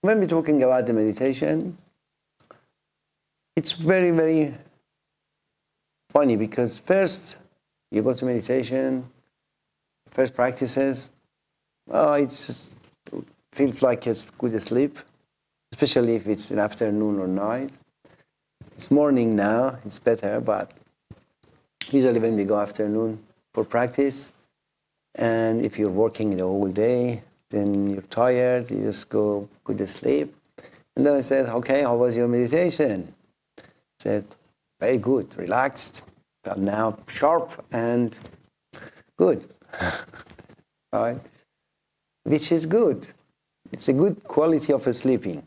when we're talking about the meditation, it's very, very funny because first you go to meditation, first practices, it just feels like it's good sleep, especially if it's in afternoon or night. It's morning now, it's better, but usually when we go afternoon for practice, and if you're working the whole day, then you're tired, you just go good to sleep. And then I said, okay, how was your meditation? I said, very good, relaxed, felt now sharp and good. Right? Which is good. It's a good quality of sleeping.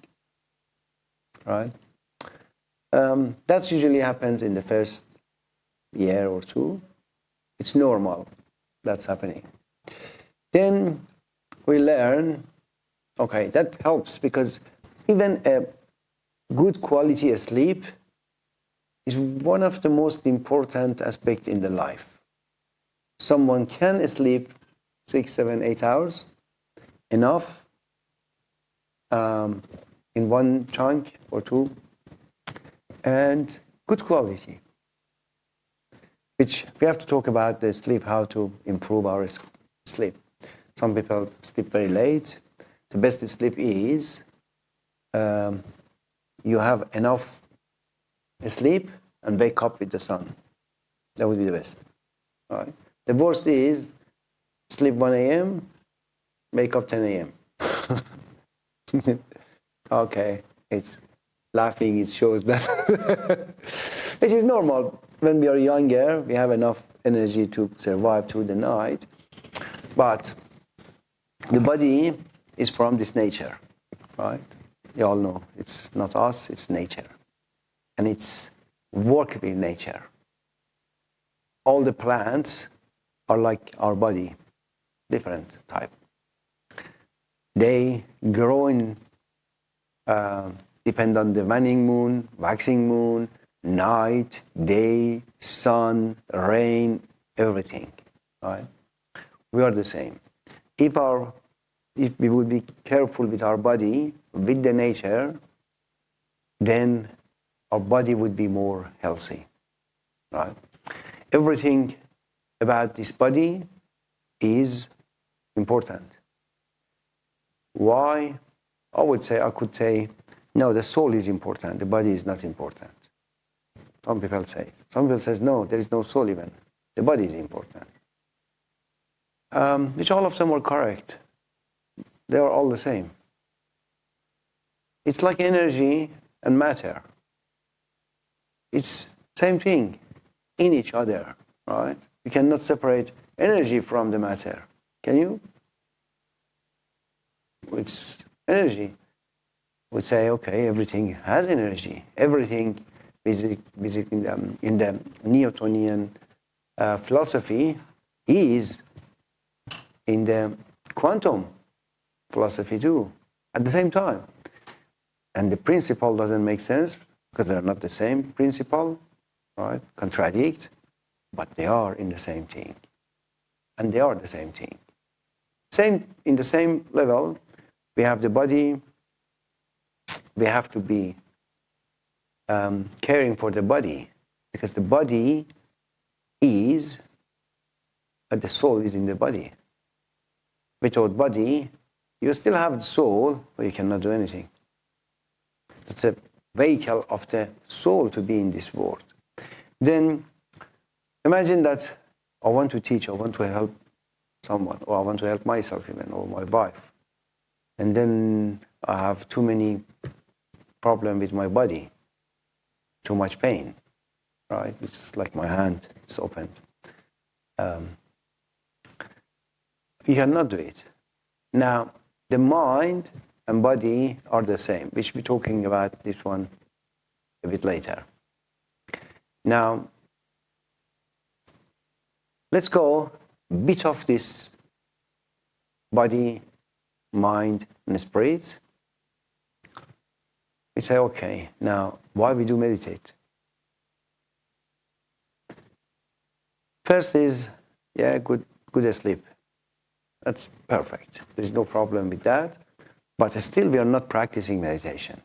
Right? That usually happens in the first year or two. It's normal that's happening. Then we learn, okay, that helps because even a good quality of sleep is one of the most important aspects in the life. Someone can sleep 6, 7, 8 hours, enough in one chunk or two, and good quality. Which we have to talk about the sleep, how to improve our sleep. Some people sleep very late. The best sleep is you have enough sleep and wake up with the sun. That would be the best. Right? The worst is sleep 1 a.m., wake up 10 a.m. Okay, it's laughing, it shows that. Which is normal. When we are younger, we have enough energy to survive through the night. But the body is from this nature, right? You all know it's not us, it's nature. And it's work with nature. All the plants are like our body, different type. They grow in, depend on the waning moon, waxing moon, night, day, sun, rain, everything, right? We are the same. If we would be careful with our body, with the nature, then our body would be more healthy, right? Everything about this body is important. Why? I could say, no, the soul is important, the body is not important. Some people say. Some people say, no, there is no soul even. The body is important. Which all of them are correct. They are all the same. It's like energy and matter. It's same thing in each other, right? You cannot separate energy from the matter. Can you? It's energy. We say, okay, everything has energy. Everything basically in the Newtonian philosophy is in the quantum philosophy too, at the same time. And the principle doesn't make sense because they're not the same principle, right? Contradict, but they are in the same thing. And they are the same thing. In the same level, we have the body. We have to be caring for the body because the body is, the soul is in the body. Without body, you still have the soul, but you cannot do anything. It's a vehicle of the soul to be in this world. Then imagine that I want to teach, I want to help someone, or I want to help myself even, or my wife. And then I have too many problems with my body, too much pain, right? It's like my hand is opened. You cannot do it. Now, the mind and body are the same, which we're talking about this one a bit later. Now, let's go a bit of this body, mind, and spirit. We say, okay, now, why we do meditate? First is, good sleep. That's perfect. There's no problem with that. But still we are not practicing meditation.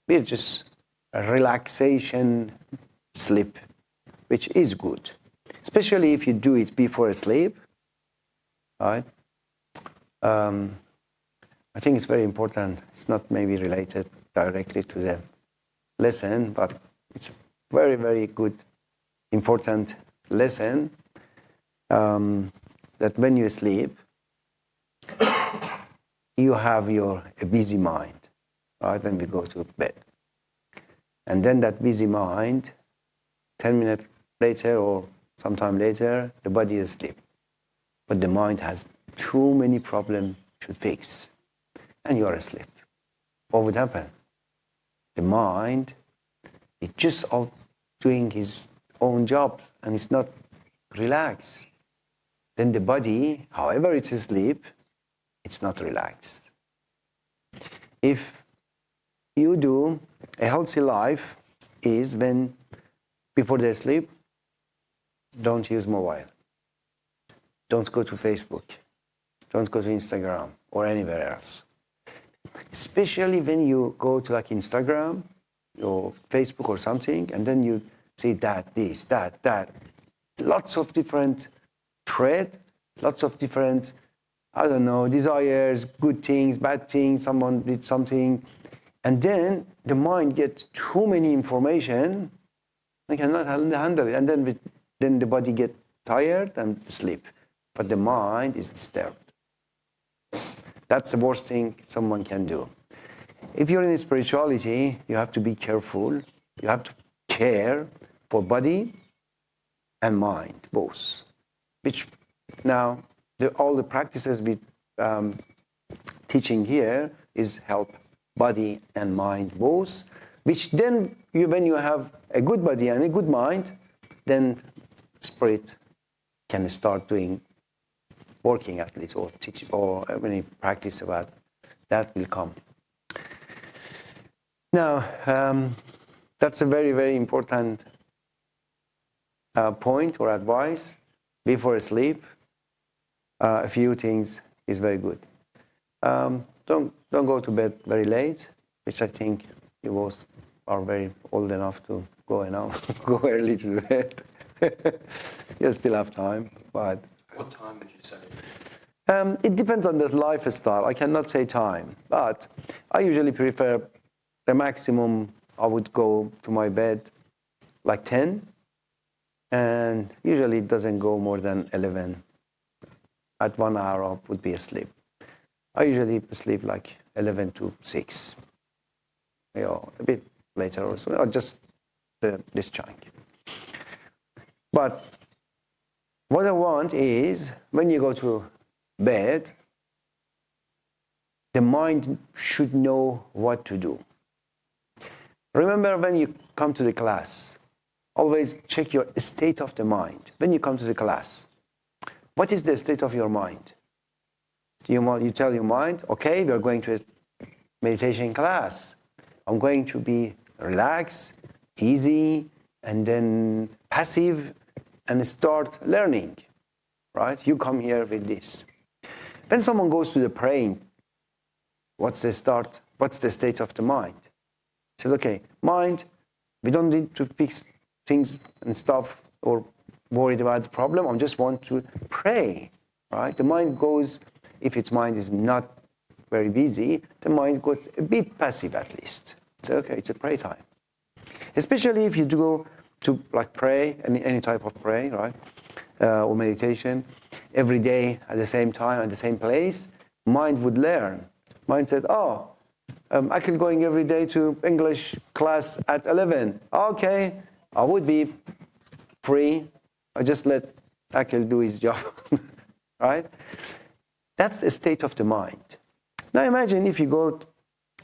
We're just a relaxation sleep, which is good. Especially if you do it before sleep, right? I think it's very important. It's not maybe related directly to the lesson, but it's very, very good, important lesson that when you sleep, you have a busy mind, right, when we go to bed. And then that busy mind, 10 minutes later or sometime later, the body is asleep. But the mind has too many problems to fix, and you are asleep. What would happen? The mind is just out doing his own job, and it's not relaxed. Then the body, however it's asleep, it's not relaxed. If you do a healthy life is when before they sleep, don't use mobile. Don't go to Facebook. Don't go to Instagram or anywhere else. Especially when you go to like Instagram or Facebook or something, and then you see that, this, that. Lots of different thread, lots of different, I don't know, desires, good things, bad things, someone did something. And then the mind gets too many information, they cannot handle it. And then the body gets tired and sleep. But the mind is disturbed. That's the worst thing someone can do. If you're in spirituality, you have to be careful. You have to care for body and mind, both. Which now, all the practices we teaching here is help body and mind both. Which then, when you have a good body and a good mind, then spirit can start working at least, or teach, or any practice about that will come. Now, that's a very, very important point or advice. Before sleep, a few things is very good. Don't go to bed very late, which I think you both are very old enough to go go early to bed. You still have time, but. What time would you say? It depends on the lifestyle. I cannot say time, but I usually prefer the maximum. I would go to my bed like 10, and usually it doesn't go more than 11. At 1 hour, I would be asleep. I usually sleep like 11 to 6. A bit later or so, or just this chunk. But what I want is, when you go to bed, the mind should know what to do. Remember, when you come to the class, always check your state of the mind. When you come to the class, what is the state of your mind? You tell your mind, okay, we are going to a meditation class. I'm going to be relaxed, easy, and then passive, and start learning, right? You come here with this. When someone goes to the praying, what's the state of the mind? Says, okay, mind, we don't need to fix things and stuff or worried about the problem. I just want to pray, right? The mind goes, if its mind is not very busy, the mind goes a bit passive at least. So, okay, it's a pray time. Especially if you go to like pray, any type of pray, right? Or meditation, every day at the same time, at the same place, mind would learn. Mind said, Akil going every day to English class at 11. Okay, I would be free. I just let Akil do his job, right? That's the state of the mind. Now imagine if you go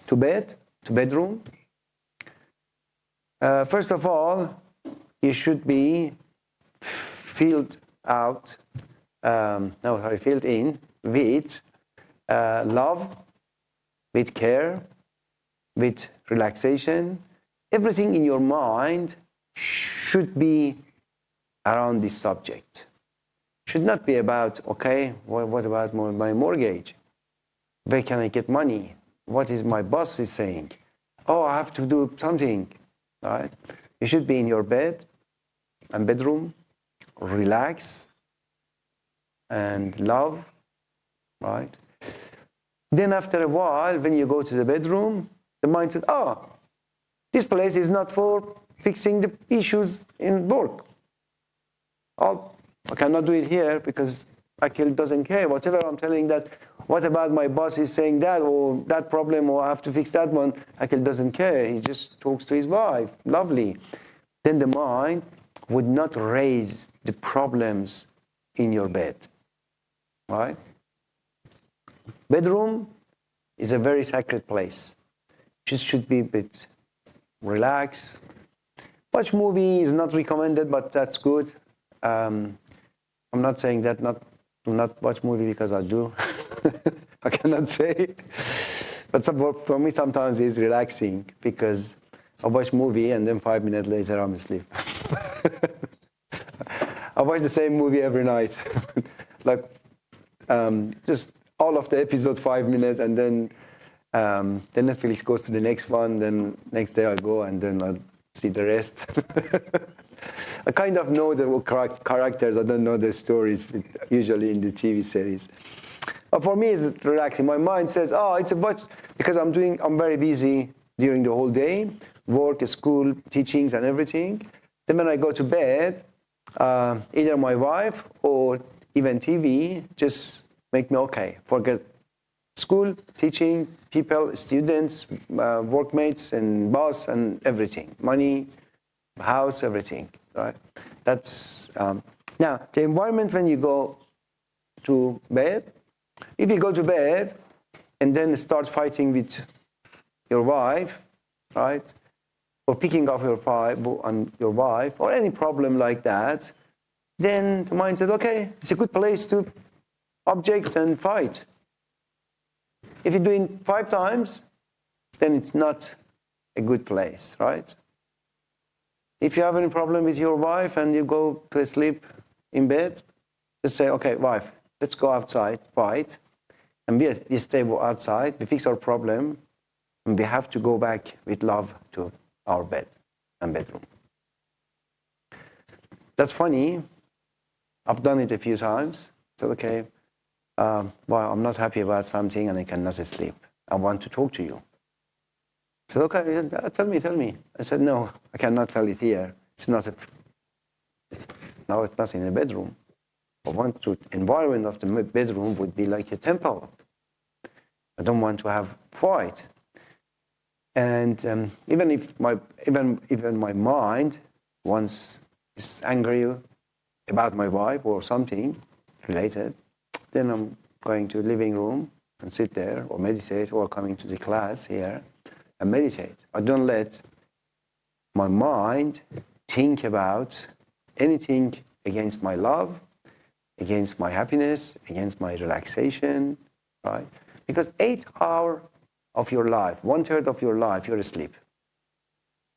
to bedroom. First of all, you should be filled in with love, with care, with relaxation. Everything in your mind should be around this subject. Should not be about, okay, what about my mortgage? Where can I get money? What is my boss is saying? Oh, I have to do something, right? You should be in your bed and bedroom, relax and love, right? Then after a while, when you go to the bedroom, the mind says, oh, this place is not for fixing the issues in work. Oh, I cannot do it here because Akhil doesn't care. Whatever I'm telling that, what about my boss is saying that, or that problem, or I have to fix that one, Akhil doesn't care. He just talks to his wife. Lovely. Then the mind would not raise the problems in your bed. Right? Bedroom is a very sacred place. Just should be a bit relaxed. Watch movie is not recommended, but that's good. I'm not saying that do not watch movie because I do. I cannot say. But for me sometimes it's relaxing because I watch movie and then 5 minutes later I'm asleep. I watch the same movie every night. Like just all of the episode 5 minutes, and then Netflix goes to the next one, then next day I go and then I see the rest. I kind of know the characters, I don't know the stories, usually in the TV series. But for me, it's relaxing. My mind says, oh, it's a bunch, because I'm very busy during the whole day, work, school, teachings, and everything. Then when I go to bed, either my wife or even TV just make me okay. Forget school, teaching, people, students, workmates, and boss, and everything. Money, house, everything, right? That's now the environment when you go to bed. If you go to bed and then start fighting with your wife, right, or picking up your wife, or any problem like that, then the mind says, okay, it's a good place to object and fight. If you're doing 5 times, then it's not a good place, right? If you have any problem with your wife and you go to sleep in bed, just say, okay, wife, let's go outside, fight, and we stay outside, we fix our problem, and we have to go back with love to our bed and bedroom. That's funny. I've done it a few times. So, okay, well, I'm not happy about something and I cannot sleep. I want to talk to you. I said, okay, tell me. I said, no, I cannot tell it here. It's not in a bedroom. Environment of the bedroom would be like a temple. I don't want to have fight. And even if my mind once is angry about my wife or something related, then I'm going to the living room and sit there or meditate, or coming to the class here and meditate. I don't let my mind think about anything against my love, against my happiness, against my relaxation, right? Because 8 hours of your life, 1/3 of your life, you're asleep.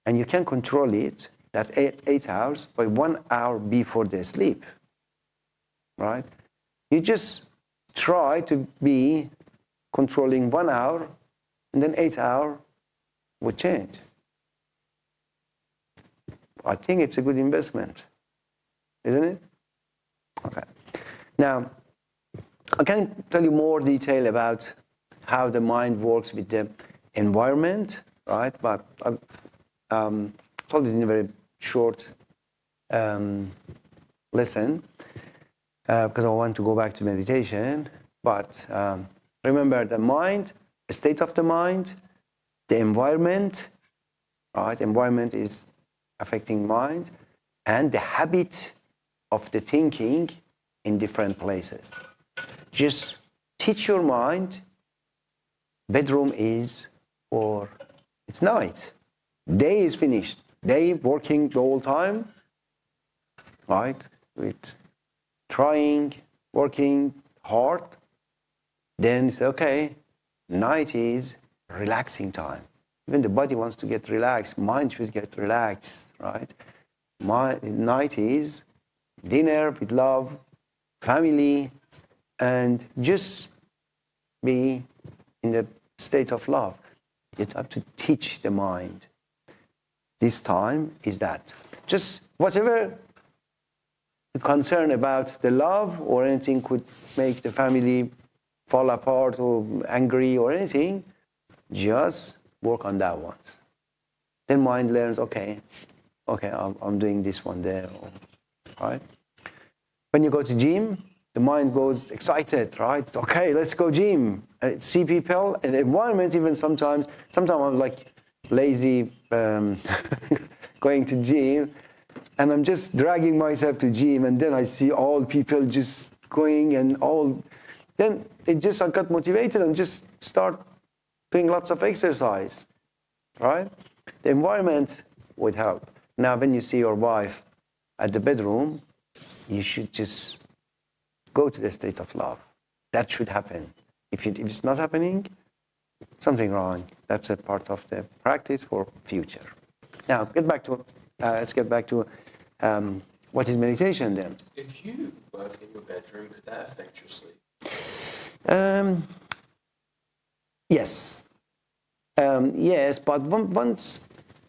And you can control it, that 8 hours, by 1 hour before the sleep, right? You just try to be controlling 1 hour, and then 8 hours would change. I think it's a good investment, isn't it? Okay. Now, I can tell you more detail about how the mind works with the environment, right? But I told it in a very short lesson because I want to go back to meditation. But remember, the mind, the state of the mind, the environment, right? Environment is affecting mind, and the habit of the thinking in different places. Just teach your mind, bedroom is for, it's night. Day is finished. Day working the whole time, right? With trying, working hard. Then it's okay. Night is relaxing time. Even the body wants to get relaxed. Mind should get relaxed, right? Night is dinner with love, family, and just be in the state of love. You have to teach the mind. This time is that. Just whatever concern about the love or anything could make the family fall apart or angry or anything, just work on that once. Then mind learns, okay, I'm doing this one there, right? When you go to gym, the mind goes excited, right? Okay, let's go gym. See people and the environment. Even sometimes I'm like lazy going to gym, and I'm just dragging myself to gym, and then I see all people just going and all. Then I got motivated and just start doing lots of exercise, right? The environment would help. Now, when you see your wife at the bedroom, you should just go to the state of love. That should happen. If it's not happening, something wrong. That's a part of the practice for future. Now, let's get back to what is meditation then. If you work in your bedroom, could that affect your sleep? Yes. Yes, but once,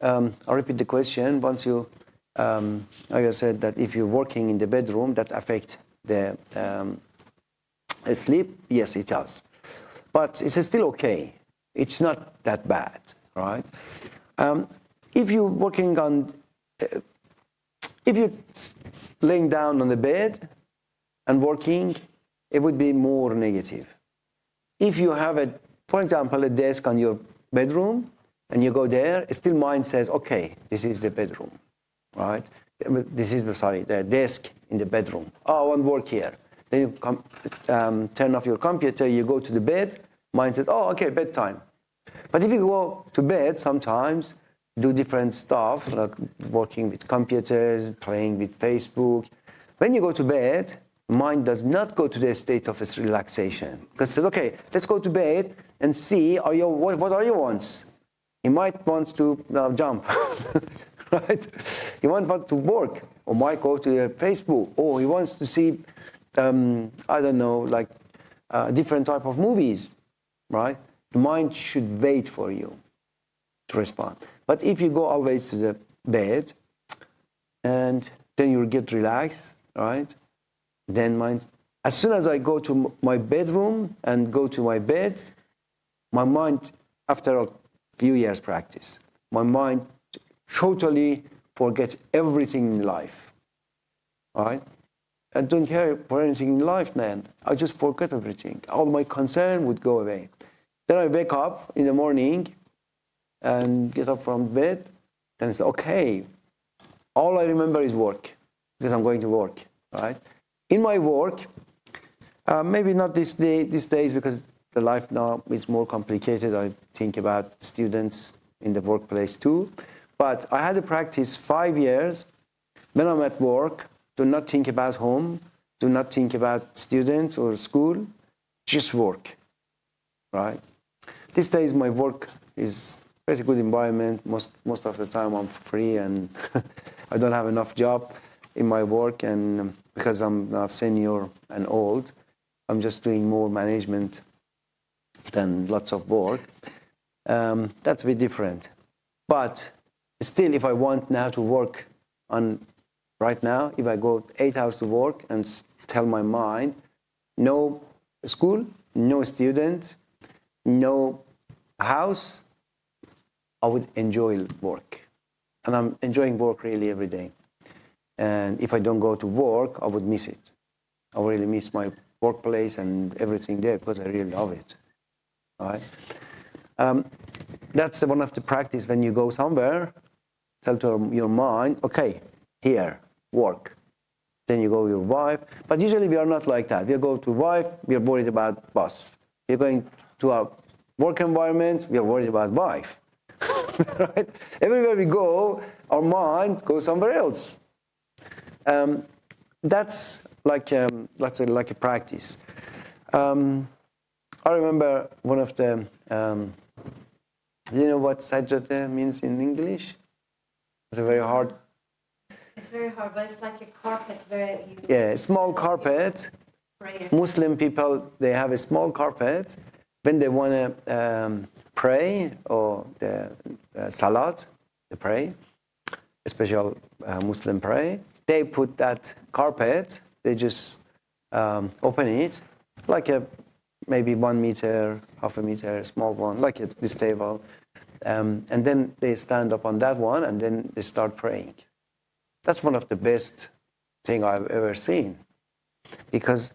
I'll repeat the question, once you, like I said, that if you're working in the bedroom, that affects the sleep, yes, it does. But it's still okay. It's not that bad, right? If you're working on, if you're laying down on the bed and working, it would be more negative. If you have for example, a desk on your bedroom and you go there, still mind says, okay, this is the bedroom, right? This is the desk in the bedroom. Oh, I want to work here. Then you turn off your computer, you go to the bed, mind says, oh, okay, bedtime. But if you go to bed, sometimes do different stuff, like working with computers, playing with Facebook. When you go to bed, mind does not go to the state of relaxation. Because it says, okay, let's go to bed and see, what are your wants? You might want to jump, right? You might want to work, or might go to Facebook, or he wants to see, I don't know, like different type of movies, right? The mind should wait for you to respond. But if you go always to the bed, and then you'll get relaxed, right? Then mind, as soon as I go to my bedroom and go to my bed, my mind, after a few years practice, my mind totally forgets everything in life, right? I don't care for anything in life, man. I just forget everything. All my concern would go away. Then I wake up in the morning and get up from bed, then it's okay. All I remember is work, because I'm going to work, right? In my work, maybe not these days, because the life now is more complicated. I think about students in the workplace too. But I had to practice 5 years when I'm at work. Do not think about home. Do not think about students or school. Just work, right? These days my work is pretty good environment. Most of the time I'm free and I don't have enough job in my work, and because I'm now senior and old, I'm just doing more management than lots of work. That's a bit different. But still, if I want now to work on right now, if I go 8 hours to work and tell my mind, no school, no student, no house, I would enjoy work. And I'm enjoying work really every day. And if I don't go to work, I would miss it. I would really miss my workplace and everything there, because I really love it. All right? That's one of the practice. When you go somewhere, tell to your mind, okay, here, work. Then you go with your wife. But usually we are not like that. We go to wife, we are worried about boss. We're going to our work environment, we are worried about wife. Right? Everywhere we go, our mind goes somewhere else. That's like a practice. I remember one of the. Do you know what sajjata means in English? It's a very hard. It's very hard, but it's like a carpet where you. Yeah, small carpet. Prayer. Muslim people, they have a small carpet when they want to pray or the salat, they pray, a special Muslim pray, they put that carpet, they just open it, like a maybe 1 meter, half a meter, small one, like this table. And then they stand up on that one and then they start praying. That's one of the best thing I've ever seen. Because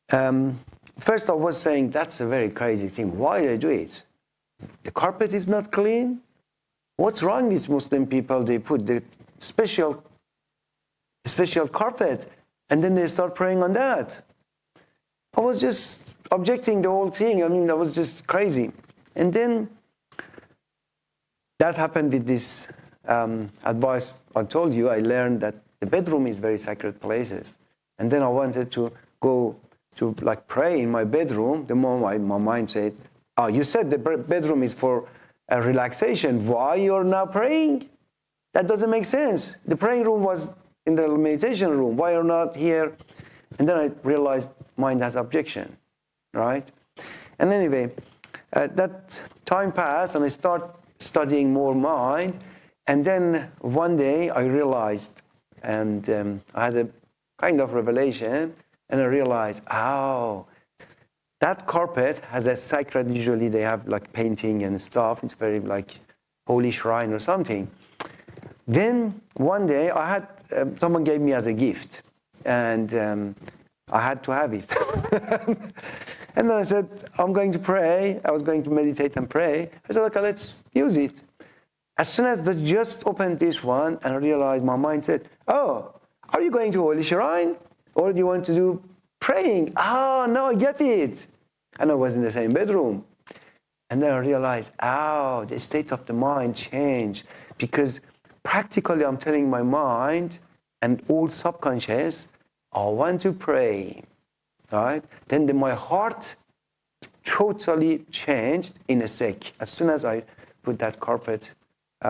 first I was saying, that's a very crazy thing. Why do they do it? The carpet is not clean? What's wrong with Muslim people? They put the special carpet and then they start praying on that. I was just objecting the whole thing. I mean, that was just crazy. And then that happened with this advice I told you. I learned that the bedroom is very sacred places. And then I wanted to go to like pray in my bedroom. The moment my mind said, "Oh, you said the bedroom is for a relaxation. Why you're now praying? That doesn't make sense. The praying room was in the meditation room. Why you're not here?" And then I realized mind has objection, right? And anyway, that time passed and I start studying more mind. And then one day I realized, and I had a kind of revelation, and I realized, oh, that carpet has a sacred, usually they have like painting and stuff. It's very like holy shrine or something. Then one day I had, someone gave me as a gift, and I had to have it. And then I said, I'm going to pray. I was going to meditate and pray. I said, okay, let's use it. As soon as I just opened this one and I realized, my mind said, oh, are you going to holy shrine? Or do you want to do praying? Oh, no, I get it. And I was in the same bedroom. And then I realized, oh, the state of the mind changed. Because practically I'm telling my mind and all subconscious, I want to pray, right? Then my heart totally changed in a sec. As soon as I put that carpet,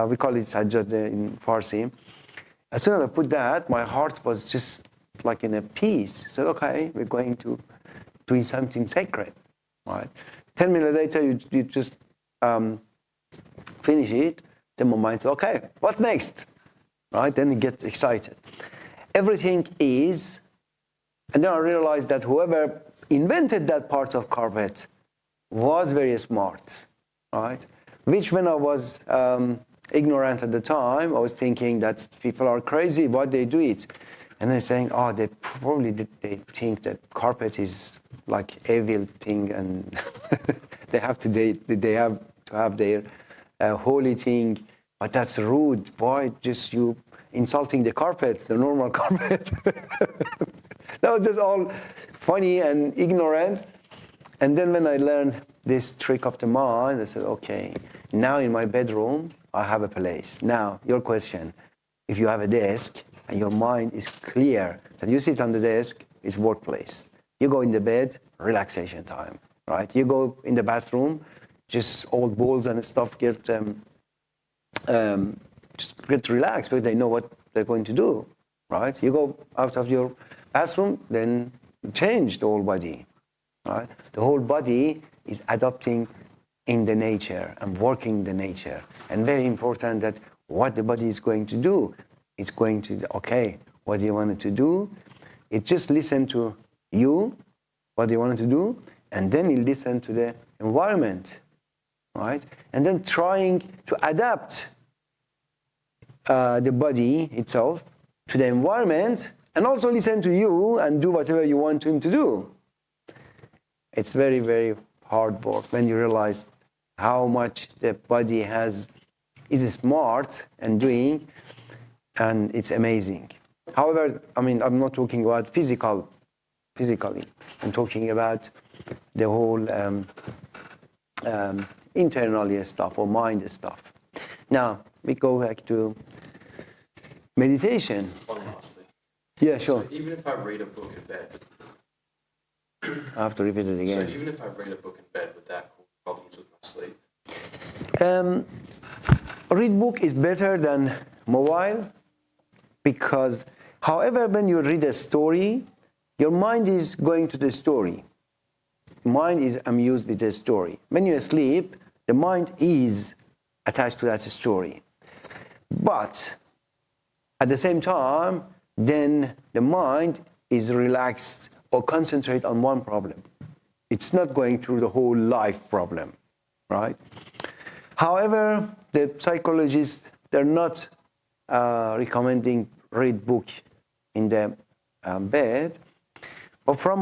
we call it sajjad in Farsi. As soon as I put that, my heart was just like in a peace. I said, okay, we're going to do something sacred, right? 10 minutes later, you just finish it. Then my mind said, okay, what's next? Right? Then it gets excited. Everything is. And then I realized that whoever invented that part of carpet was very smart, right? Which when I was ignorant at the time, I was thinking that people are crazy, why they do it? And they're saying, oh, they think that carpet is like evil thing and they have to have their holy thing, but that's rude. Why just you insulting the carpet, the normal carpet? That was just all funny and ignorant. And then when I learned this trick of the mind, I said, okay, now in my bedroom, I have a place. Now, your question, if you have a desk and your mind is clear, that you sit on the desk, it's workplace. You go in the bed, relaxation time, right? You go in the bathroom, just old balls and stuff just get relaxed because they know what they're going to do, right? You go out of your bathroom, then change the whole body, right? The whole body is adopting in the nature and working the nature. And very important that what the body is going to do, it's going to, okay, what do you want it to do? It just listen to you, what you want it to do, and then you listen to the environment, right? And then trying to adapt the body itself to the environment, and also listen to you and do whatever you want him to do. It's very, very hard work when you realize how much the body is smart and doing, and it's amazing. However, I mean, I'm not talking about physically. I'm talking about the whole internally stuff or mind stuff. Now, we go back to meditation. One last thing. Yeah, sure. So even if I read a book in bed, I have to repeat it again. So even if I read a book in bed, would that cause problems with my sleep? Read book is better than mobile because, however, when you read a story, your mind is going to the story. mind is amused with the story. When you sleep, the mind is attached to that story. But at the same time, then the mind is relaxed or concentrate on one problem. It's not going through the whole life problem, right? However, the psychologists, they're not recommending read book in the bed. But from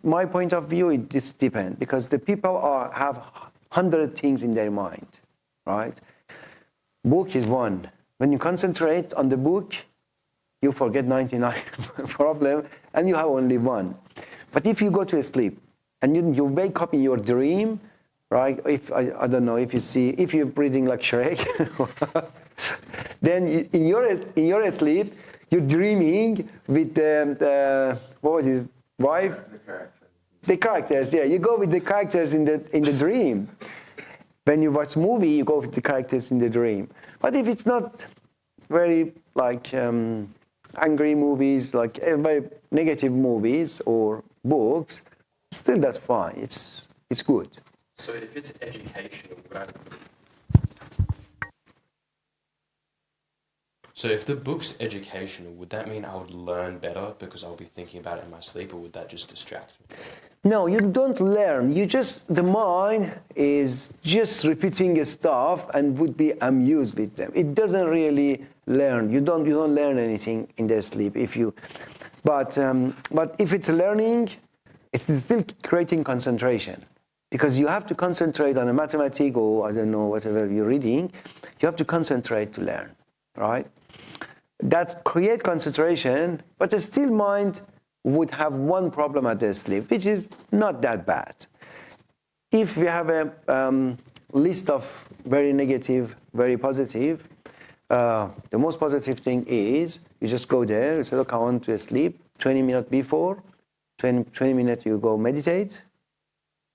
my point of view, it just depends, because the people have 100 things in their mind, right? Book is one. When you concentrate on the book, you forget 99 problem, and you have only one. But if you go to sleep and you wake up in your dream, right? If I don't know if you're breathing like Shrek, then in your sleep you're dreaming with the what was his wife? The characters. Yeah, you go with the characters in the dream. When you watch movie, you go with the characters in the dream. But if it's not very like angry movies, like very negative movies or books, still that's fine. It's good. So if it's educational, right? So if the book's educational, would that mean I would learn better because I'll be thinking about it in my sleep, or would that just distract me? No, you don't learn. The mind is just repeating stuff and would be amused with them. It doesn't really learn. You don't learn anything in the sleep but if it's learning, it's still creating concentration. Because you have to concentrate on a mathematics or I don't know, whatever you're reading, you have to concentrate to learn, right? That create concentration, but the still mind would have one problem at the sleep, which is not that bad. If we have a list of very negative, very positive, the most positive thing is you just go there, you say, look, I want to sleep, 20 minutes before, 20 minutes you go meditate,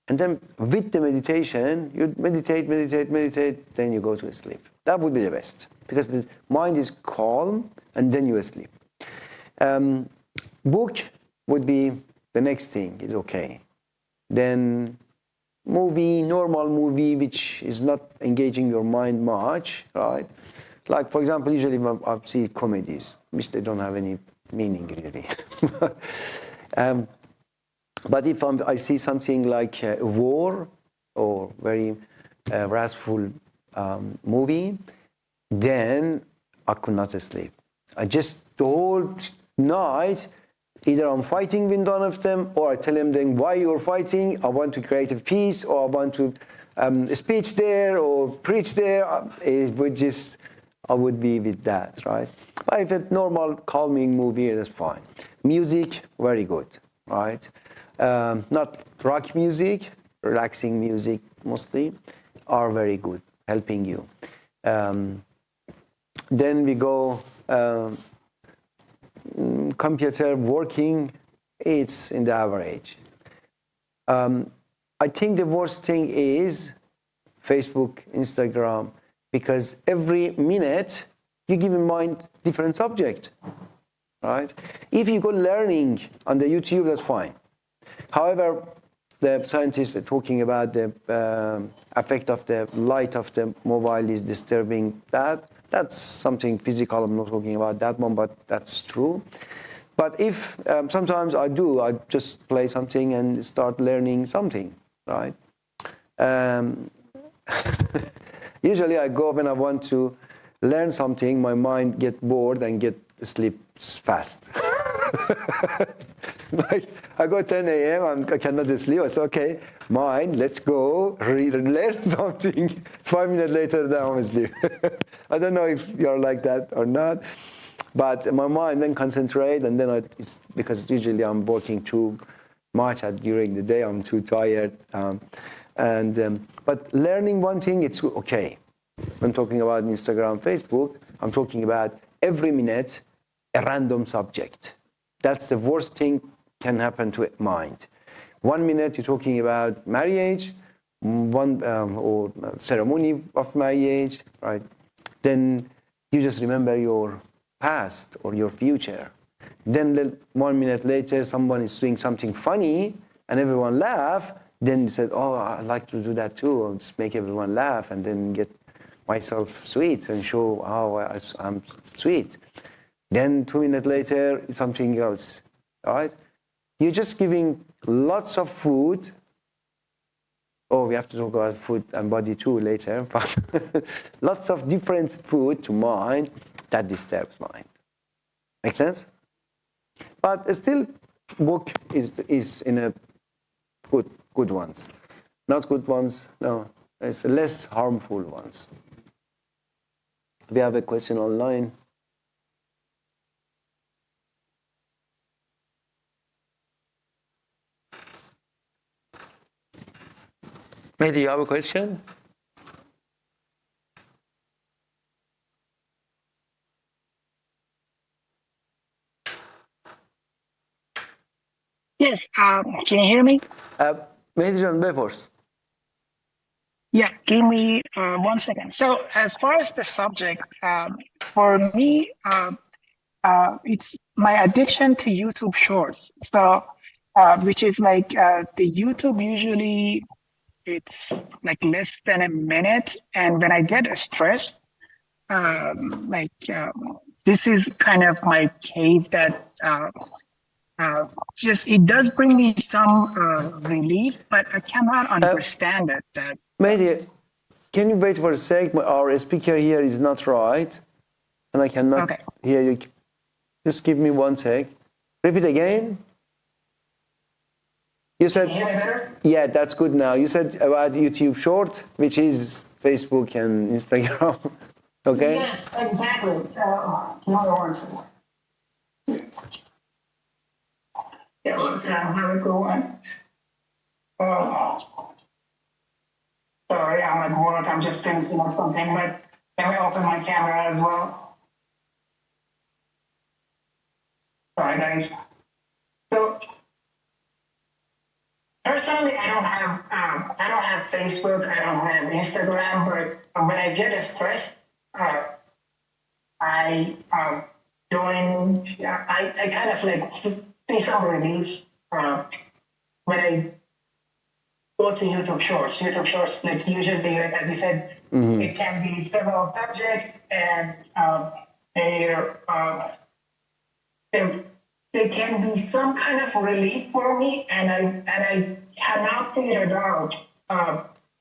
and then with the meditation, you meditate, then you go to sleep. That would be the best, because the mind is calm, and then you sleep. Book would be the next thing, is okay. Then normal movie, which is not engaging your mind much, right? Like, for example, usually I see comedies, which they don't have any meaning, really. But if I see something like a war or very wrathful movie, then I could not sleep. The whole night, either I'm fighting with one of them, or I tell them why you're fighting. I want to create a peace, or I want to speech there or preach there. I would be with that, right? But if it's normal, calming movie, that's fine. Music, very good, right? Not rock music, relaxing music mostly, are very good, helping you. Then we go computer working, it's in the average. I think the worst thing is Facebook, Instagram, because every minute you give in mind different subject, right? If you go learning on the YouTube, that's fine. However, the scientists are talking about the effect of the light of the mobile is disturbing that. That's something physical. I'm not talking about that one, but that's true. But if sometimes I just play something and start learning something, right? Usually I go when I want to learn something, my mind get bored and get asleep fast. Like I go 10 a.m. I cannot sleep. I say, okay, mind, let's go learn something. 5 minutes later, then I'm asleep. I don't know if you're like that or not, but my mind then concentrate, and then it's because usually I'm working too much during the day. I'm too tired, but learning one thing, it's okay. When talking about Instagram, Facebook, I'm talking about every minute a random subject. That's the worst thing can happen to mind. 1 minute you're talking about marriage, or ceremony of marriage, right? Then you just remember your past or your future. Then 1 minute later, someone is doing something funny and everyone laugh. then you said, oh, I'd like to do that too. I'll just make everyone laugh and then get myself sweet and show how I'm sweet. Then 2 minutes later, it's something else, all right? You're just giving lots of food. Oh, we have to talk about food and body too later. But lots of different food to mind that disturbs mind. Make sense? But still, book is in a good ones. Not good ones, no. It's less harmful ones. We have a question online. Maybe you have a question? Yes, can you hear me? Mehdican بپرس. Yeah, give me 1 second. So as far as the subject, for me, it's my addiction to YouTube Shorts. So, which is like the YouTube usually it's like less than a minute, and when I get stressed, this is kind of my cave that just it does bring me some relief, but I cannot understand it. That Mehdi, can you wait for a sec? Our speaker here is not right, and I cannot hear you. Just give me 1 sec. Repeat again. You said, can you hear me better? yeah, that's good now. You said about YouTube Short, which is Facebook and Instagram. Okay? Yes, exactly. So, yeah, let's have a good one. Sorry, I'm at work. I'm just thinking of something, but let me open my camera as well. Sorry, guys. So, personally, I don't have Facebook. I don't have Instagram. But when I get stressed, I join. I kind of like see some relief when I go to YouTube Shorts. YouTube Shorts, like usually, like as you said, it can be several subjects, and there can be some kind of relief for me, and I cannot figure it out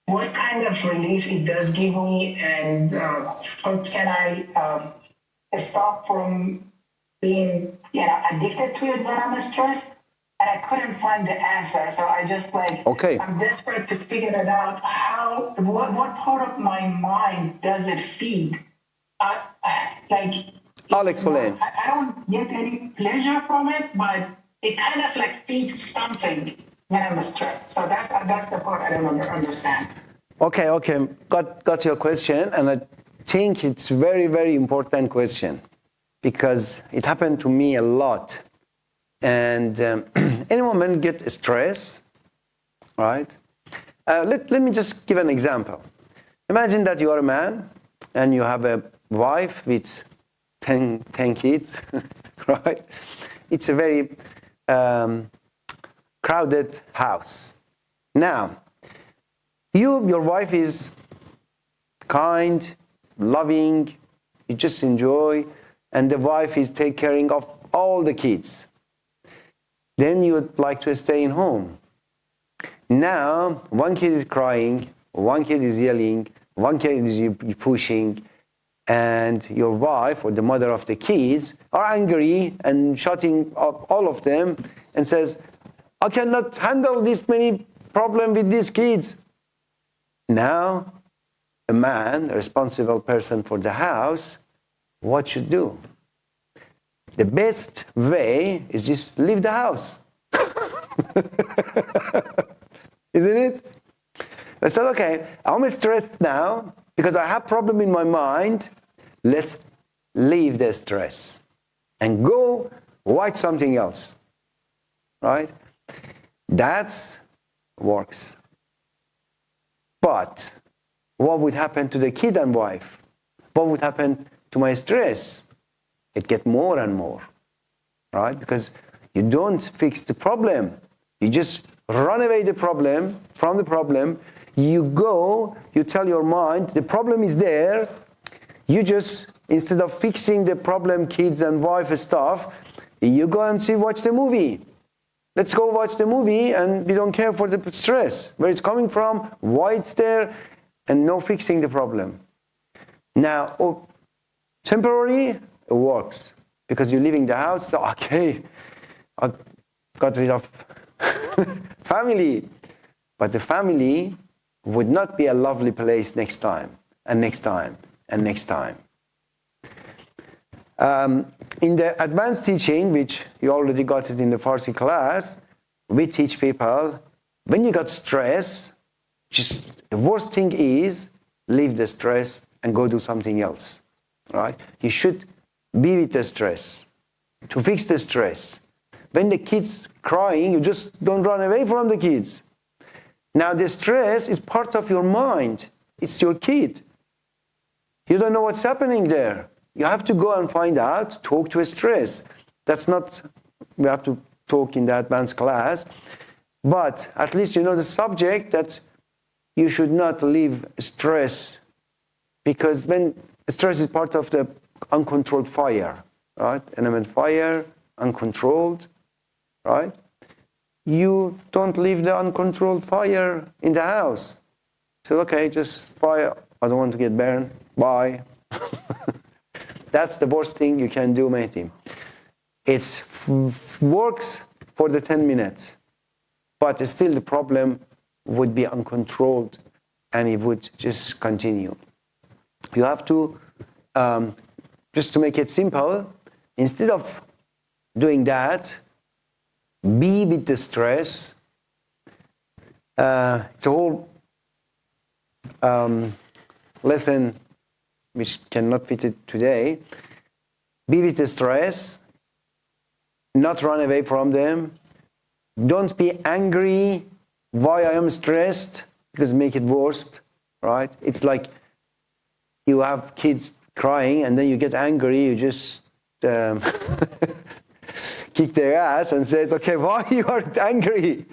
what kind of relief it does give me, and how can I stop from being addicted to it when I'm stressed. And I couldn't find the answer, so I just I'm desperate to figure it out. What part of my mind does it feed? I'll explain. I don't get any pleasure from it, but it kind of like feeds something when I'm stressed. So that's the part I don't understand. Okay. Got your question, and I think it's very, very important question because it happened to me a lot. And any moment get stress, right? Let me just give an example. Imagine that you are a man and you have a wife with 10 kids, right? It's a very crowded house. Now, your wife is kind, loving, you just enjoy, and the wife is taking care of all the kids. Then you would like to stay in home. Now, one kid is crying, one kid is yelling, one kid is pushing, and your wife or the mother of the kids are angry and shutting up all of them and says, I cannot handle this many problems with these kids. Now, a man, a responsible person for the house, what should do? The best way is just leave the house. Isn't it? I said, okay, I'm stressed now because I have problem in my mind. Let's leave the stress and go watch something else. Right? That works. But what would happen to the kid and wife? What would happen to my stress? It gets more and more, right? Because you don't fix the problem. You just run away from the problem. You go, you tell your mind, the problem is there. You just, instead of fixing the problem, kids and wife stuff, you go and watch the movie. Let's go watch the movie, and we don't care for the stress, where it's coming from, why it's there, and no fixing the problem. Now, temporary, it works, because you're leaving the house, so, okay, I got rid of family. But the family would not be a lovely place next time, and next time, and next time. In the advanced teaching, which you already got it in the Farsi class, we teach people, when you got stress, just the worst thing is leave the stress and go do something else, right? You should be with the stress to fix the stress. When the kid's crying, you just don't run away from the kids. Now the stress is part of your mind. It's your kid. You don't know what's happening there. You have to go and find out, talk to a stress. That's not, we have to talk in the advanced class, but at least you know the subject, that you should not leave stress, because when stress is part of the uncontrolled fire, right? Element fire, uncontrolled, right? You don't leave the uncontrolled fire in the house. So, okay, just fire, I don't want to get burned, bye. That's the worst thing you can do, Mehdi. It works for the 10 minutes, but still the problem would be uncontrolled and it would just continue. You have to, just to make it simple, instead of doing that, be with the stress. It's a whole lesson which cannot fit it today. Be with the stress, not run away from them. Don't be angry why I am stressed, because make it worse, right? It's like you have kids crying and then you get angry, you just kick their ass and says, okay, why you are angry?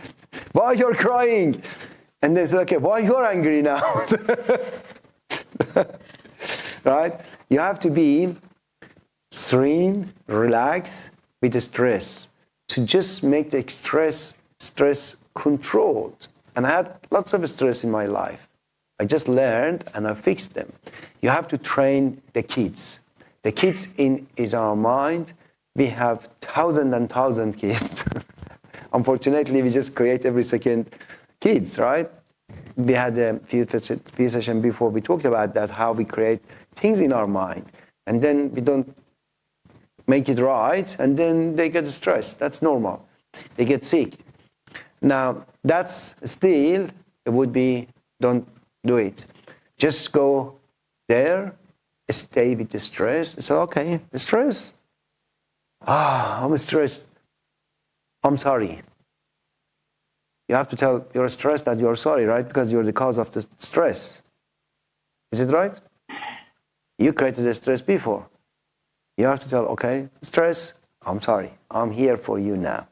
Why you're crying? And they say, okay, why you're angry now? Right? You have to be serene, relax with the stress, to just make the stress controlled. And I had lots of stress in my life. I just learned and I fixed them. You have to train the kids. The kids is our mind. We have thousands and thousands of kids. Unfortunately, we just create every second kids, right? We had a few sessions before, we talked about that, how we create things in our mind. And then we don't make it right, and then they get stressed. That's normal. They get sick. Now, that's still, it would be, don't do it. Just go there, stay with the stress. Say, okay, the stress. I'm stressed. I'm sorry. You have to tell you're stressed that you're sorry, right? Because you're the cause of the stress. Is it right? You created the stress before. You have to tell, okay, stress, I'm sorry. I'm here for you now.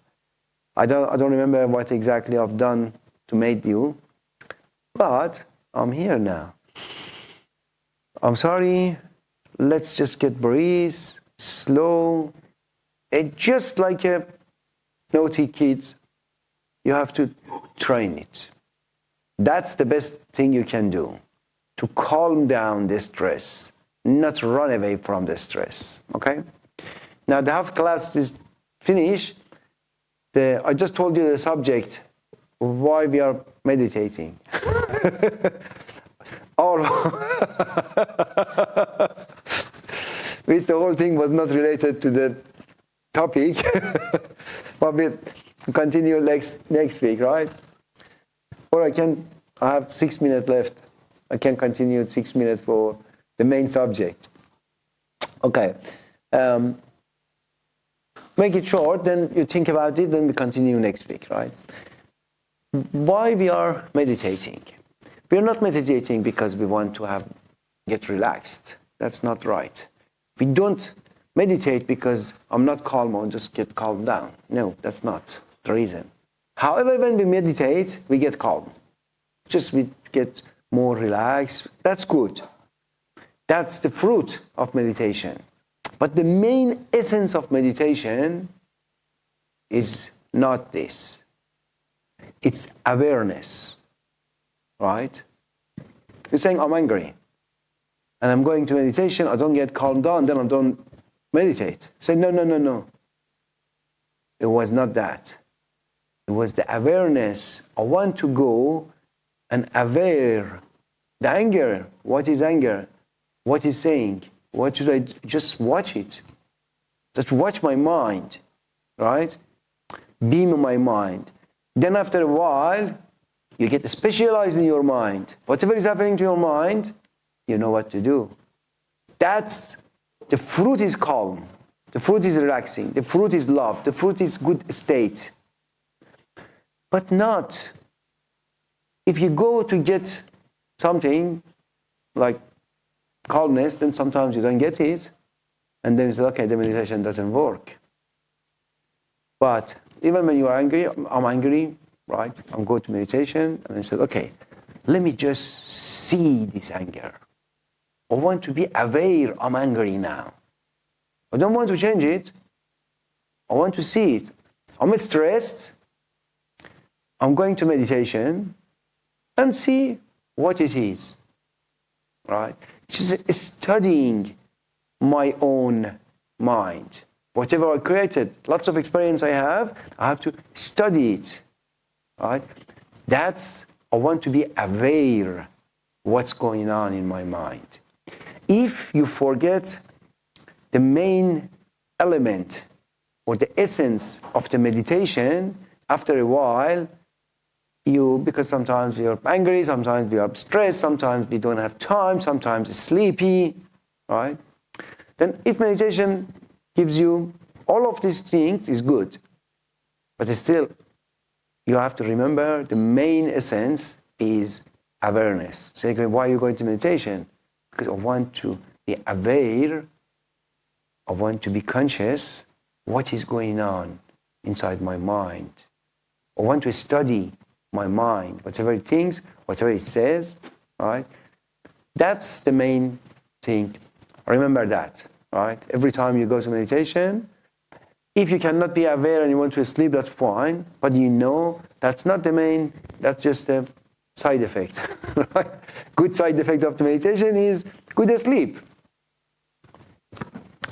I don't remember what exactly I've done to make you, but I'm here now. I'm sorry. Let's just get breathe, slow. It's just like a naughty kids. You have to train it. That's the best thing you can do, to calm down the stress, not run away from the stress. Okay? Now the half class is finished. I just told you the subject, why we are meditating. Which the whole thing was not related to the topic, but we'll continue next week, right? Or I have 6 minutes left. I can continue 6 minutes for the main subject. Okay. Make it short, then you think about it, then we continue next week, right? Why we are meditating? We are not meditating because we want to get relaxed. That's not right. We don't meditate because I'm not calm, I'll just get calmed down. No, that's not the reason. However, when we meditate, we get calm. Just we get more relaxed. That's good. That's the fruit of meditation. But the main essence of meditation is not this. It's awareness, right? You're saying, I'm angry, and I'm going to meditation, I don't get calmed down, then I don't meditate. Say, no. It was not that. It was the awareness. I want to go and aware the anger. What is anger? What is saying? What should I just watch it? Just watch my mind, right? Beam my mind. Then after a while, you get specialized in your mind. Whatever is happening to your mind, you know what to do. That's, the fruit is calm. The fruit is relaxing. The fruit is love. The fruit is good state. But not, if you go to get something like calmness, then sometimes you don't get it. And then you say, okay, the meditation doesn't work. But even when you are angry, I'm angry, right? I'm going to meditation, and I said, okay, let me just see this anger. I want to be aware I'm angry now. I don't want to change it. I want to see it. I'm stressed. I'm going to meditation and see what it is, right? Just studying my own mind. Whatever I created, lots of experience I have to study it, right? That's, I want to be aware what's going on in my mind. If you forget the main element or the essence of the meditation, after a while, because sometimes we are angry, sometimes we are stressed, sometimes we don't have time, sometimes it's sleepy, right? Then if meditation gives you all of these things, is good. But still, you have to remember the main essence is awareness. Say, so why are you going to meditation? Because I want to be aware, I want to be conscious what is going on inside my mind. I want to study my mind, whatever it thinks, whatever it says, right? That's the main thing. Remember that, right? Every time you go to meditation, if you cannot be aware and you want to sleep, that's fine, but you know that's not the main, that's just a side effect, right? Good side effect of the meditation is good sleep.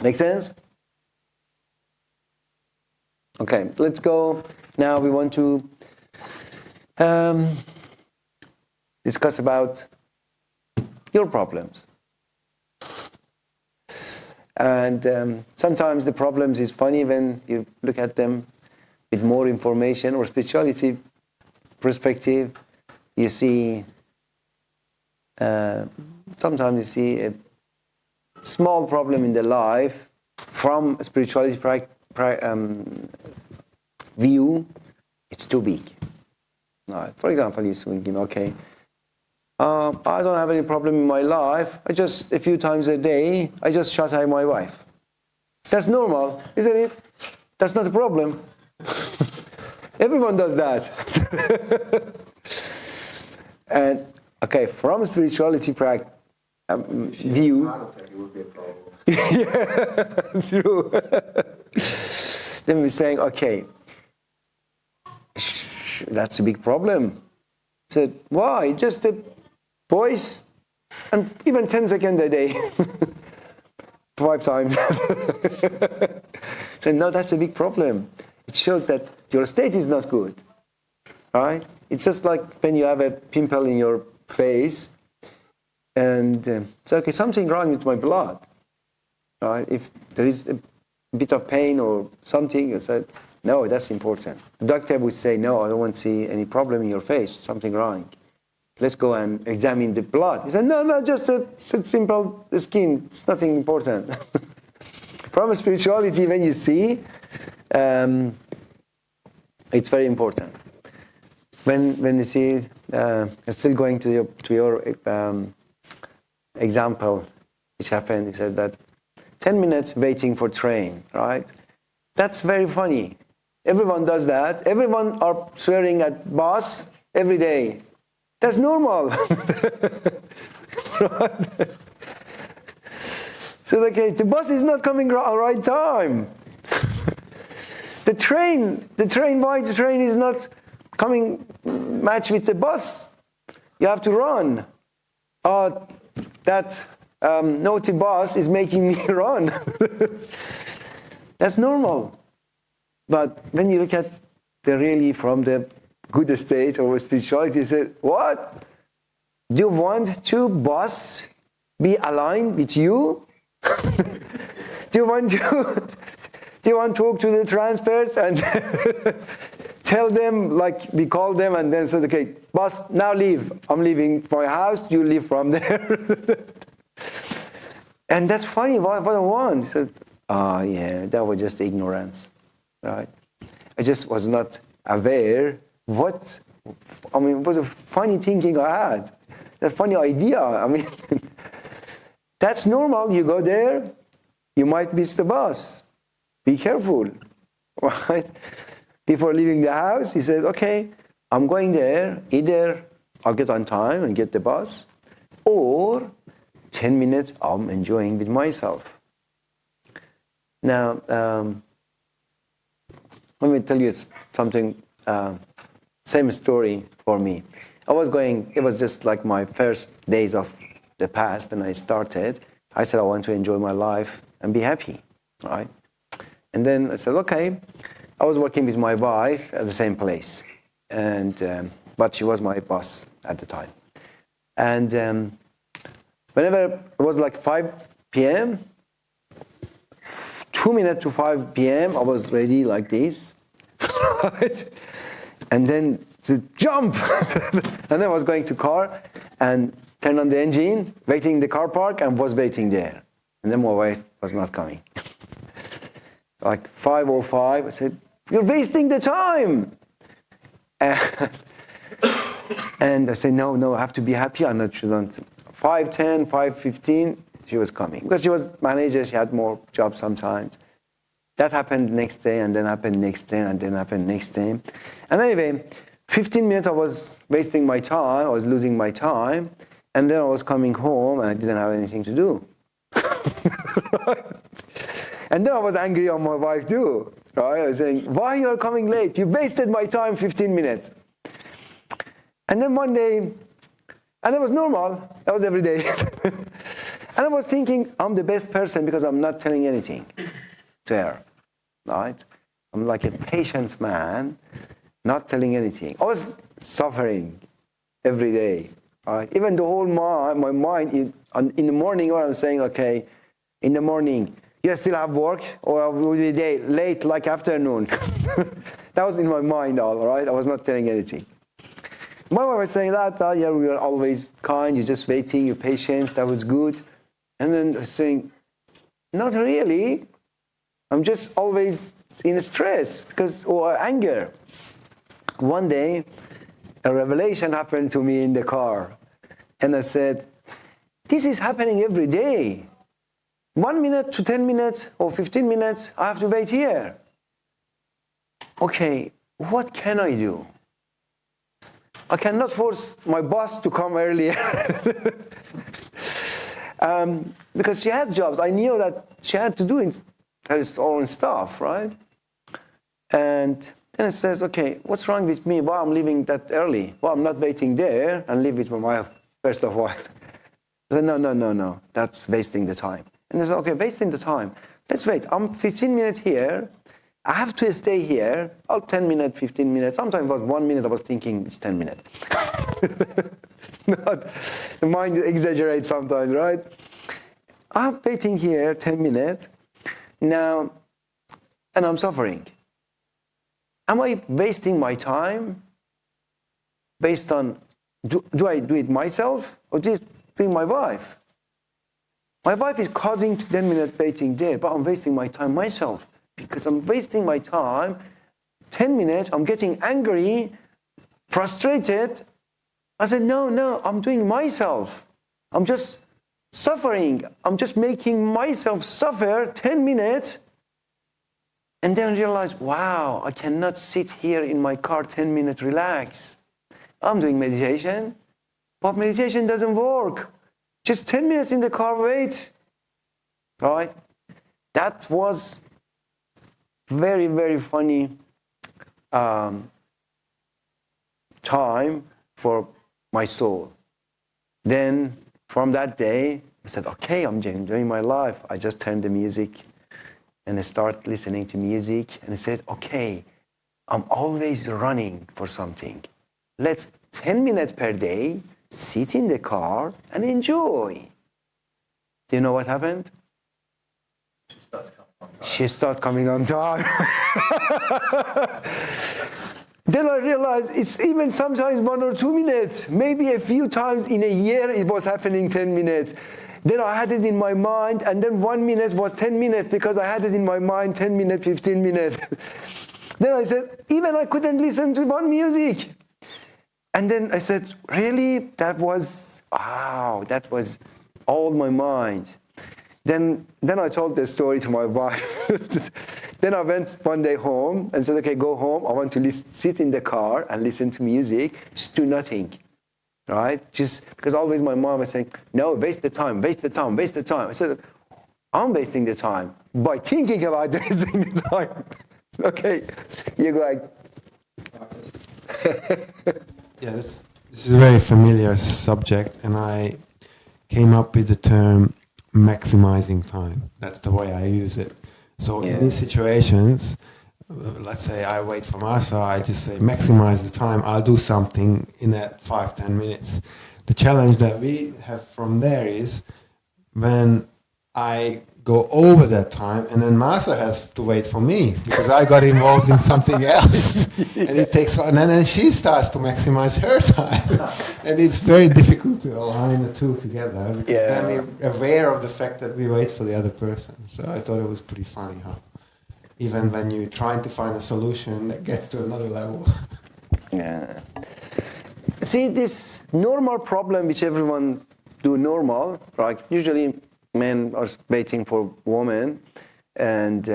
Make sense? Okay, let's go. Now we want to discuss about your problems. And sometimes the problems is funny when you look at them with more information or spirituality perspective. You see, sometimes you see a small problem in the life from a spirituality view, it's too big. Right. For example, you're thinking, okay, I don't have any problem in my life. I just, a few times a day, I just shut eye my wife. That's normal, isn't it? That's not a problem. Everyone does that. And, okay, from a spirituality view, it would be a problem. yeah, true. Then we're saying, okay, that's a big problem. Said, why? Just a voice, and even 10 seconds a day, 5 times. Said, no, that's a big problem. It shows that your state is not good, right? It's just like when you have a pimple in your face, and it's okay, something wrong with my blood, right? If there is a bit of pain or something, I said, no, that's important. The doctor would say, no, I don't want to see any problem in your face, something wrong. Let's go and examine the blood. He said, no, just a simple skin, it's nothing important. From spirituality, when you see, it's very important. When you see, still going to your example, which happened, he said that 10 minutes waiting for train, right? That's very funny. Everyone does that. Everyone are swearing at boss every day. That's normal. Right? So okay, the bus is not coming at the right time. The train, why the train is not coming match with the bus? You have to run. Oh, that naughty boss is making me run. That's normal. But when you look at the really from the good state or spirituality, you say, what? Do you want to boss be aligned with you? Do you want to talk to the transfers and tell them, like we call them and then say, okay, boss, now leave. I'm leaving my house, you leave from there. And that's funny, what I want. He said, oh yeah, that was just ignorance, right? I just was not aware it was a funny thinking I had. A funny idea, that's normal. You go there, you might miss the bus. Be careful, right? Before leaving the house, he said, okay, I'm going there. Either I'll get on time and get the bus, or 10 minutes I'm enjoying with myself. Now, let me tell you something, same story for me. It was just like my first days of the past when I started. I said I want to enjoy my life and be happy, right? And then I said, okay. I was working with my wife at the same place, and but she was my boss at the time. And whenever it was like 5 p.m., 2 minutes to 5 p.m., I was ready like this, right? And then to jump, and then I was going to car and turn on the engine, waiting in the car park, and was waiting there. And then my wife was not coming. Like 5:05, I said, "You're wasting the time." And I said, no, I have to be happy. I'm not sure. 5:10, 5:15, she was coming. Because she was manager, she had more jobs sometimes. That happened next day, and then happened next day, and then happened next day. And anyway, 15 minutes I was wasting my time, I was losing my time, and then I was coming home, and I didn't have anything to do. And then I was angry on my wife too. Right? I was saying, why you are coming late? You wasted my time 15 minutes. And then one day, and it was normal, that was every day. And I was thinking, I'm the best person because I'm not telling anything to her, right? I'm like a patient man, not telling anything. I was suffering every day, right? Even the whole my mind, in the morning, where I'm saying, okay, in the morning, you still have work, or will be late like afternoon? That was in my mind, all right? I was not telling anything. My wife was saying that, yeah, we are always kind, you're just waiting, you're patient, that was good. And then I was saying, not really. I'm just always in stress or anger. One day, a revelation happened to me in the car. And I said, this is happening every day. 1 minute to 10 minutes or 15 minutes, I have to wait here. Okay, what can I do? I cannot force my boss to come earlier. Because she has jobs. I knew that she had to do her own stuff, right? And then it says, okay, what's wrong with me? Why I'm leaving that early? Well, I'm not waiting there and leave with my wife first of all. I said, no, that's wasting the time. And they said, okay, wasting the time. Let's wait. I'm 15 minutes here. I have to stay here. 10 minutes, 15 minutes. Sometimes it was 1 minute. I was thinking it's 10 minutes. The mind exaggerates sometimes, right? I'm waiting here 10 minutes now, and I'm suffering. Am I wasting my time based on, do I do it myself or do it being my wife? My wife is causing 10 minutes waiting there, but I'm wasting my time myself because I'm wasting my time. 10 minutes, I'm getting angry, frustrated. I said, no, I'm doing myself. I'm just suffering. I'm just making myself suffer 10 minutes. And then I realized, wow, I cannot sit here in my car 10 minutes, relax. I'm doing meditation, but meditation doesn't work. Just 10 minutes in the car, wait. Right? That was very, very funny time for my soul. Then from that day, I said, okay, I'm enjoying my life. I just turned the music and I start listening to music and I said, okay, I'm always running for something. Let's 10 minutes per day, sit in the car and enjoy. Do you know what happened? She started coming on time. Then I realized it's even sometimes 1 or 2 minutes. Maybe a few times in a year it was happening 10 minutes. Then I had it in my mind, and then 1 minute was 10 minutes because I had it in my mind 10 minutes, 15 minutes. Then I said, even I couldn't listen to one music. And then I said, really? That was, wow, that was all my mind. Then I told the story to my wife. Then I went one day home and said, okay, go home. I want to sit in the car and listen to music, just do nothing, right? Just because always my mom was saying, no, waste the time, waste the time, waste the time. I said, I'm wasting the time by thinking about wasting the time. Okay, you go ahead. Yeah, this is a very familiar subject, and I came up with the term maximizing time. That's the way I use it. So in these situations, let's say I wait for Masa, I just say maximize the time, I'll do something in that 5-10 minutes. The challenge that we have from there is when I go over that time and then Masa has to wait for me because I got involved in something else and it takes, and then she starts to maximize her time. And it's very difficult to align the two together because then we're aware of the fact that we wait for the other person. So I thought it was pretty funny how even when you're trying to find a solution, it gets to another level. Yeah. See, this normal problem which everyone do normal, right? Usually men are waiting for women, and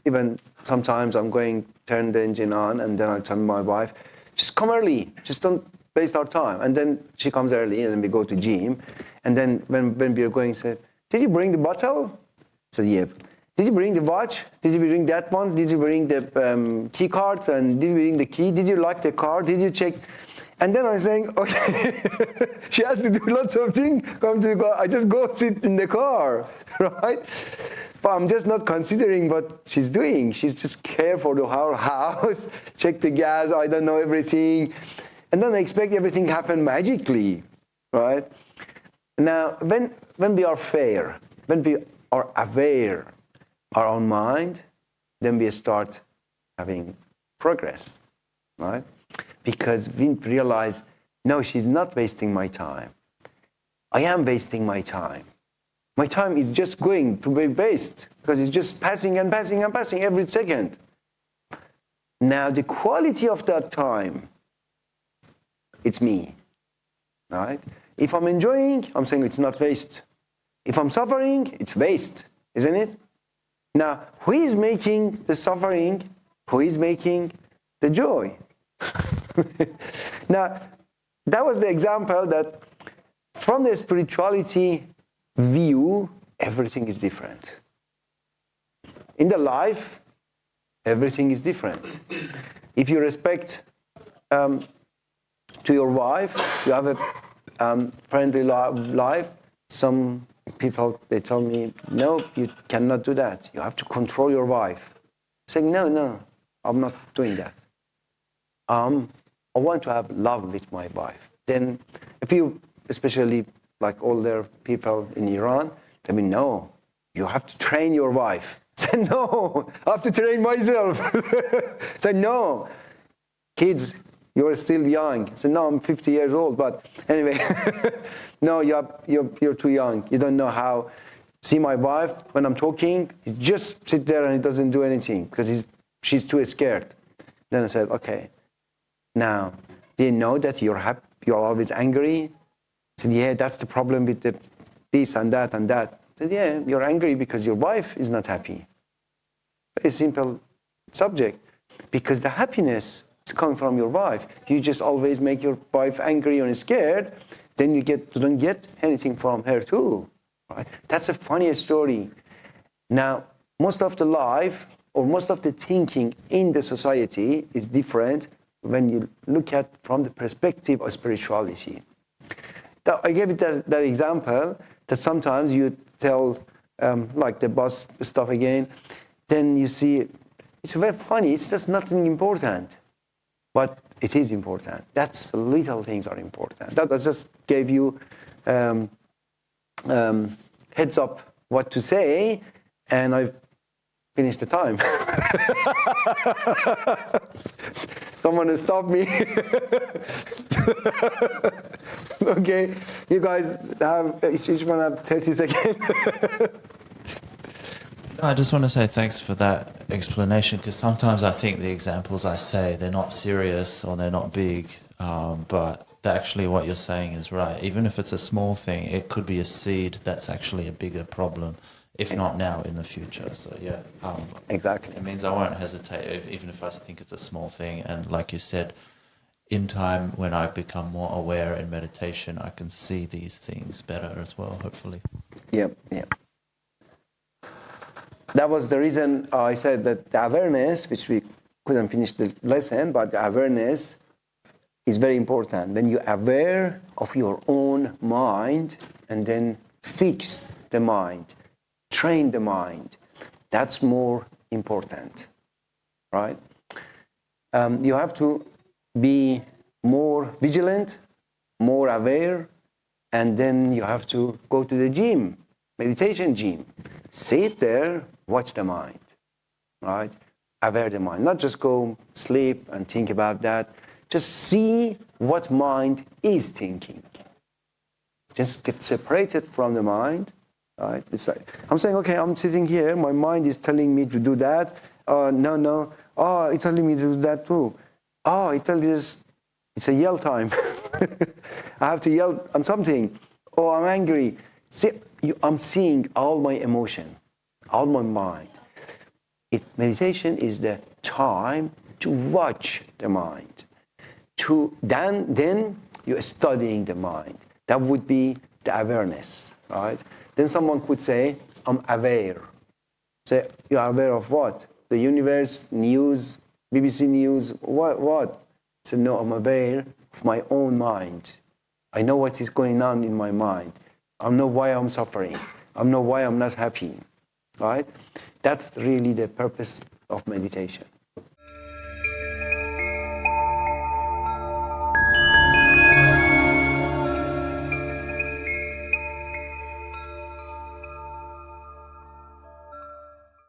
even sometimes I'm going turn the engine on, and then I tell my wife, just come early, just don't waste our time. And then she comes early, and then we go to gym, and then when we are going, said, did you bring the bottle? I said, yeah. Did you bring the watch? Did you bring that one? Did you bring the key card? And did you bring the key? Did you lock the car? Did you check? And then I'm saying, okay, she has to do lots of things. Come to the car. I just go sit in the car, right? But I'm just not considering what she's doing. She's just care for the whole house, check the gas. I don't know everything, and then I expect everything happen magically, right? Now, when we are fair, when we are aware our own mind, then we start having progress, right? Because we realize, no, she's not wasting my time. I am wasting my time. My time is just going to be waste because it's just passing and passing and passing every second. Now, the quality of that time, it's me, right? If I'm enjoying, I'm saying it's not waste. If I'm suffering, it's waste, isn't it? Now, who is making the suffering? Who is making the joy? Now, that was the example that from the spirituality view, everything is different. In the life, everything is different. If you respect to your wife, you have a friendly life, some people, they tell me, no, you cannot do that. You have to control your wife. Saying, no, I'm not doing that. I want to have love with my wife. Then if you, especially like older people in Iran, tell me, no, you have to train your wife. Say, no, I have to train myself. Say, no, kids, you're still young. Say, no, I'm 50 years old, but anyway, no, you're too young. You don't know how. See my wife, when I'm talking, he just sit there and he doesn't do anything because she's too scared. Then I said, okay. Now, do you know that you're always angry? I said, yeah, that's the problem with this and that and that. I said, yeah, you're angry because your wife is not happy. Very simple subject. Because the happiness is coming from your wife. You just always make your wife angry and scared, then you don't get anything from her too. Right? That's a funny story. Now, most of the life or most of the thinking in the society is different when you look at from the perspective of spirituality. I gave it that example that sometimes you tell, like the boss stuff again, then you see it's very funny. It's just nothing important, but it is important. That's little things are important. That I just gave you heads up what to say, and I've finished the time. Someone has stopped me. Okay, you guys have each one have 30 seconds. I just want to say thanks for that explanation, because sometimes I think the examples I say, they're not serious or they're not big, but actually what you're saying is right. Even if it's a small thing, it could be a seed that's actually a bigger problem, if not now, in the future. So yeah, Exactly. it means I won't hesitate, even if I think it's a small thing. And like you said, in time, when I become more aware in meditation, I can see these things better as well, hopefully. Yeah. That was the reason I said that the awareness, which we couldn't finish the lesson, but the awareness is very important. When you're aware of your own mind and then fix the mind, train the mind, that's more important, right? You have to be more vigilant, more aware, and then you have to go to the gym, meditation gym. Sit there, watch the mind, right? Aware the mind. Not just go sleep and think about that. Just see what mind is thinking. Just get separated from the mind, right? It's like, I'm saying, okay, I'm sitting here, my mind is telling me to do that. No. Oh, it's telling me to do that too. Oh, it tells us it's a yell time. I have to yell on something. Oh, I'm angry. See, I'm seeing all my emotion, all my mind. Meditation is the time to watch the mind. Then you're studying the mind. That would be the awareness, right? Then someone could say, I'm aware. Say, you're aware of what? The universe, news, BBC News, what? Say, no, I'm aware of my own mind. I know what is going on in my mind. I know why I'm suffering. I know why I'm not happy, right? That's really the purpose of meditation.